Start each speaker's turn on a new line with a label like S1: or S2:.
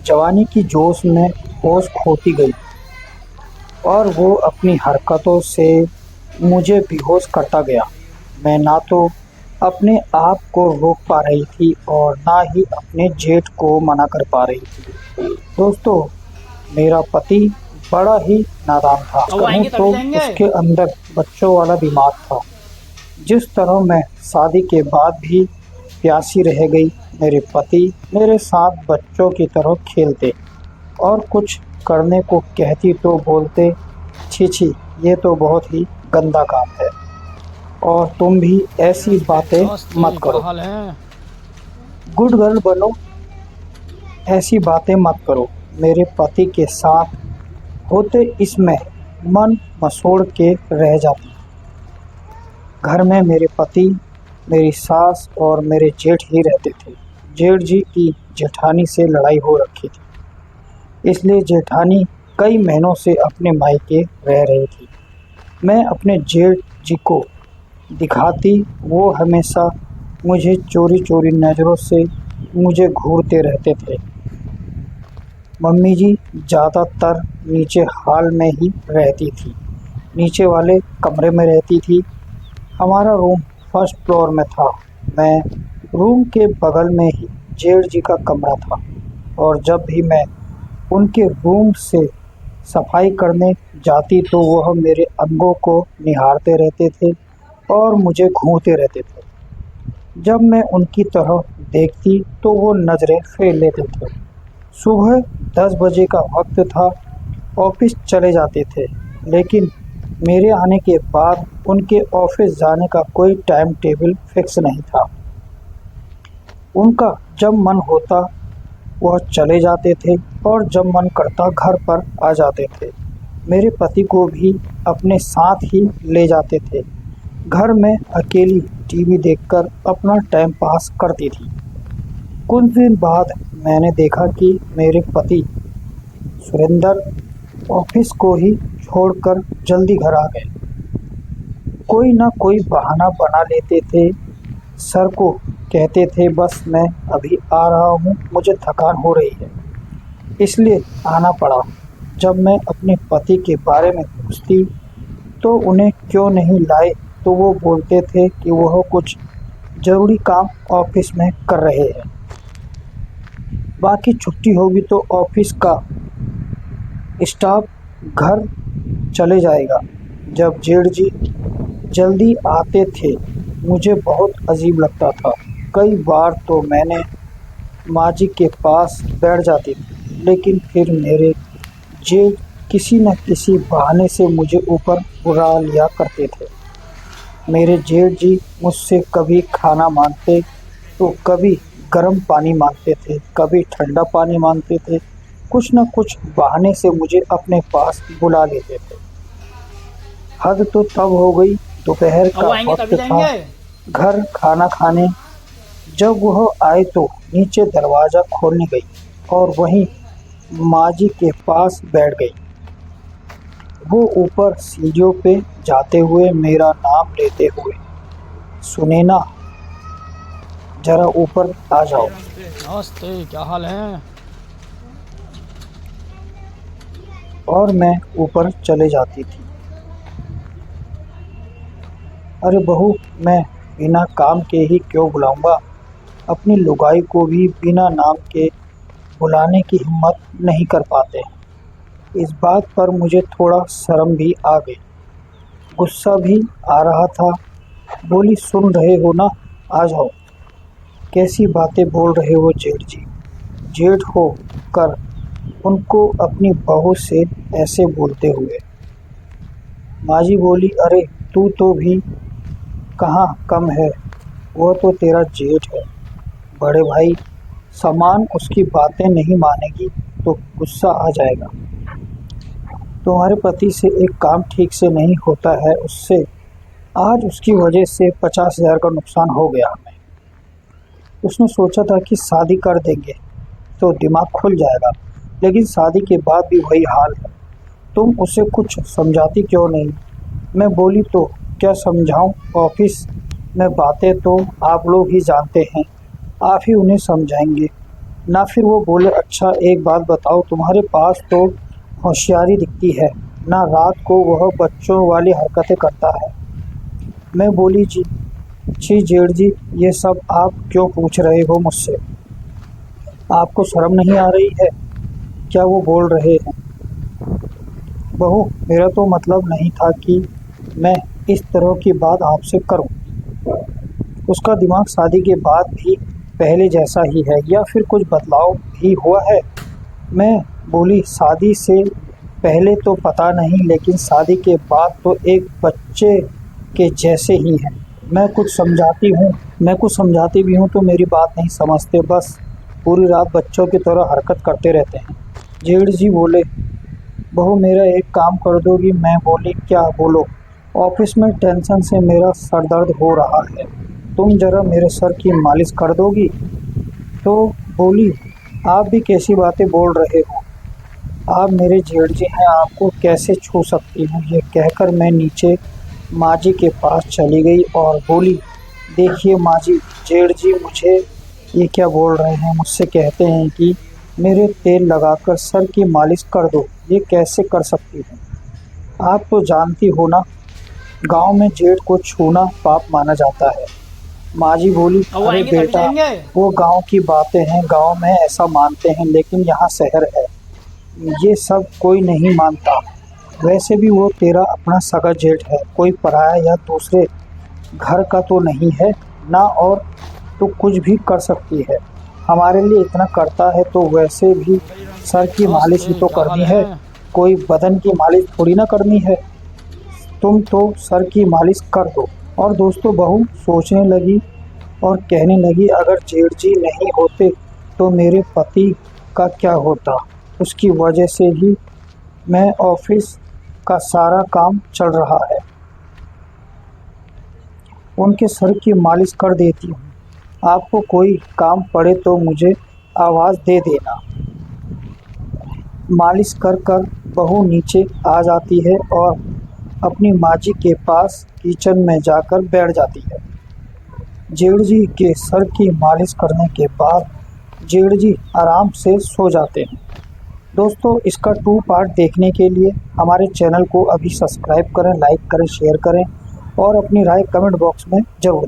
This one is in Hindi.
S1: जवानी की जोश में होश खोती गई और वो अपनी हरकतों से मुझे बेहोश करता गया। मैं ना तो अपने आप को रोक पा रही थी और ना ही अपने जेठ को मना कर पा रही थी। दोस्तों, मेरा पति बड़ा ही नादान था।
S2: अब वो
S1: कहूँ
S2: आएंगे
S1: तो
S2: तभी जाएंगे।
S1: उसके अंदर बच्चों वाला दिमाग था। जिस तरह मैं शादी के बाद भी प्यासी रह गई, मेरे पति मेरे साथ बच्चों की तरह खेलते और कुछ करने को कहती तो बोलते, छी छी, ये तो बहुत ही गंदा काम है और तुम भी ऐसी बातें मत
S2: नमस्ते, क्या
S1: करो।
S2: हाल है?
S1: गुड गर्ल बनो, ऐसी बातें मत करो। मेरे पति के साथ होते इसमें मन मसोड़ के रह जाती। घर में मेरे पति, मेरी सास और मेरे जेठ ही रहते थे। जेठ जी की जेठानी से लड़ाई हो रखी थी, इसलिए जेठानी कई महीनों से अपने मायके रह रही थी। मैं अपने जेठ जी को दिखाती, वो हमेशा मुझे चोरी चोरी नज़रों से मुझे घूरते रहते थे। मम्मी जी ज़्यादातर नीचे हॉल में ही रहती थी, नीचे वाले कमरे में रहती थी। हमारा रूम फर्स्ट फ्लोर में था। मैं रूम के बगल में ही जेठ जी का कमरा था और जब भी मैं उनके रूम से सफाई करने जाती तो वह मेरे अंगों को निहारते रहते थे और मुझे घूरते रहते थे। जब मैं उनकी तरफ देखती तो वो नज़रें फेर लेते थे। सुबह 10 बजे का वक्त था, ऑफिस चले जाते थे, लेकिन मेरे आने के बाद उनके ऑफिस जाने का कोई टाइम टेबल फिक्स नहीं था। उनका जब मन होता वह चले जाते थे और जब मन करता घर पर आ जाते थे। मेरे पति को भी अपने साथ ही ले जाते थे। घर में अकेली टीवी देखकर अपना टाइम पास करती थी। कुछ दिन बाद मैंने देखा कि मेरे पति सुरेंद्र ऑफिस को ही छोड़कर जल्दी घर आ गए। कोई ना कोई बहाना बना लेते थे। सर को कहते थे, बस मैं अभी आ रहा हूँ, मुझे थकान हो रही है, इसलिए आना पड़ा। जब मैं अपने पति के बारे में पूछती तो उन्हें क्यों नहीं लाए तो वो बोलते थे कि वह कुछ ज़रूरी काम ऑफिस में कर रहे हैं, बाकी छुट्टी होगी तो ऑफिस का स्टाफ घर चले जाएगा। जब जेठ जी जल्दी आते थे मुझे बहुत अजीब लगता था। कई बार तो मैंने माँ जी के पास बैठ जाती थी, लेकिन फिर मेरे जेठ किसी न किसी बहाने से मुझे ऊपर बुला लिया करते थे। मेरे जेठ जी मुझसे कभी खाना मांगते तो कभी गर्म पानी मांगते थे, कभी ठंडा पानी मांगते थे। कुछ न कुछ बहाने से मुझे अपने पास बुला लेते थे। हद तो तब हो गई, दोपहर
S2: अब
S1: का
S2: वो आएंगे
S1: वक्त
S2: तभी
S1: था,
S2: जाएंगे।
S1: घर खाना खाने। जब वह आए तो नीचे दरवाज़ा खोलने गई और वहीं माँ जी के पास बैठ गई। वो ऊपर सीढ़ियों पे जाते हुए मेरा नाम लेते हुए, सुनैना, जरा ऊपर आ जाओ।
S2: नमस्ते, क्या हाल है?
S1: और मैं ऊपर चले जाती थी। अरे बहू, मैं बिना काम के ही क्यों बुलाऊंगा? अपनी लुगाई को भी बिना नाम के बुलाने की हिम्मत नहीं कर पाते। इस बात पर मुझे थोड़ा शर्म भी आ गई, गुस्सा भी आ रहा था। बोली, सुन रहे हो ना, आ जाओ। कैसी बातें बोल रहे हो जेठ जी? जेठ हो कर उनको अपनी बहू से ऐसे बोलते हुए। माँ जी बोली, अरे तू तो भी कहाँ कम है, वो तो तेरा जेठ है। बड़े भाई समान उसकी बातें नहीं मानेगी तो गुस्सा आ जाएगा। तुम्हारे पति से एक काम ठीक से नहीं होता है, उससे आज उसकी वजह से 50,000 का नुकसान हो गया हमें। उसने सोचा था कि शादी कर देंगे तो दिमाग खुल जाएगा, लेकिन शादी के बाद भी वही हाल है। तुम उसे कुछ समझाती क्यों नहीं? मैं बोली, तो क्या समझाऊं? ऑफिस में बातें तो आप लोग ही जानते हैं, आप ही उन्हें समझाएंगे। ना फिर वो बोले, अच्छा एक बात बताओ, तुम्हारे पास तो होशियारी दिखती है, ना रात को वह बच्चों वाली हरकतें करता है। मैं बोली, जी छी जेठ जी, ये सब आप क्यों पूछ रहे हो मुझसे? आपको शर्म नहीं आ रही है क्या वो बोल रहे हैं? बहू, मेरा तो मतलब नहीं था कि मैं इस तरह की बात आपसे करूं। उसका दिमाग शादी के बाद भी पहले जैसा ही है या फिर कुछ बदलाव भी हुआ है? मैं बोली, शादी से पहले तो पता नहीं, लेकिन शादी के बाद तो एक बच्चे के जैसे ही हैं। मैं कुछ समझाती भी हूँ तो मेरी बात नहीं समझते, बस पूरी रात बच्चों की तरह हरकत करते रहते हैं। जेठ जी बोले, बहू मेरा एक काम कर दोगी? मैं बोली, क्या? बोलो। ऑफिस में टेंशन से मेरा सर दर्द हो रहा है, तुम जरा मेरे सर की मालिश कर दोगी? तो बोली, आप भी कैसी बातें बोल रहे हो? आप मेरे जेठ जी हैं, आपको कैसे छू सकती हूँ? ये कहकर मैं नीचे माँ जी के पास चली गई और बोली, देखिए माँ जी, जेठ जी मुझे ये क्या बोल रहे हैं? मुझसे कहते हैं कि मेरे तेल लगाकर सर की मालिश कर दो। ये कैसे कर सकती हूँ? आप तो जानती हो ना, गांव में जेठ को छूना पाप माना जाता है। माँ जी बोली,
S2: अब वो
S1: अरे
S2: आएंगे तभी
S1: बेटा,
S2: जाएंगे।
S1: वो गांव की बातें हैं, गांव में ऐसा मानते हैं, लेकिन यहाँ शहर है, ये सब कोई नहीं मानता। वैसे भी वो तेरा अपना सगा जेठ है, कोई पराया या दूसरे घर का तो नहीं है ना, और तो कुछ भी कर सकती है। हमारे लिए इतना करता है तो वैसे भी सर की मालिश ही
S2: नमस्ते,
S1: तो
S2: क्या हाल
S1: करनी है,
S2: है?
S1: कोई बदन की मालिश थोड़ी ना करनी है। तुम तो सर की मालिश कर दो। और दोस्तों, बहू सोचने लगी और कहने लगी, अगर जेठ जी नहीं होते तो मेरे पति का क्या होता? उसकी वजह से ही मैं ऑफिस का सारा काम चल रहा है। उनके सर की मालिश कर देती हूँ। आपको कोई काम पड़े तो मुझे आवाज़ दे देना। मालिश कर कर बहू नीचे आ जाती है और अपनी माँ जी के पास किचन में जाकर बैठ जाती है। जेठ जी के सर की मालिश करने के बाद जेठ जी आराम से सो जाते हैं। दोस्तों, इसका 2 पार्ट देखने के लिए हमारे चैनल को अभी सब्सक्राइब करें, लाइक करें, शेयर करें और अपनी राय कमेंट बॉक्स में ज़रूर दें।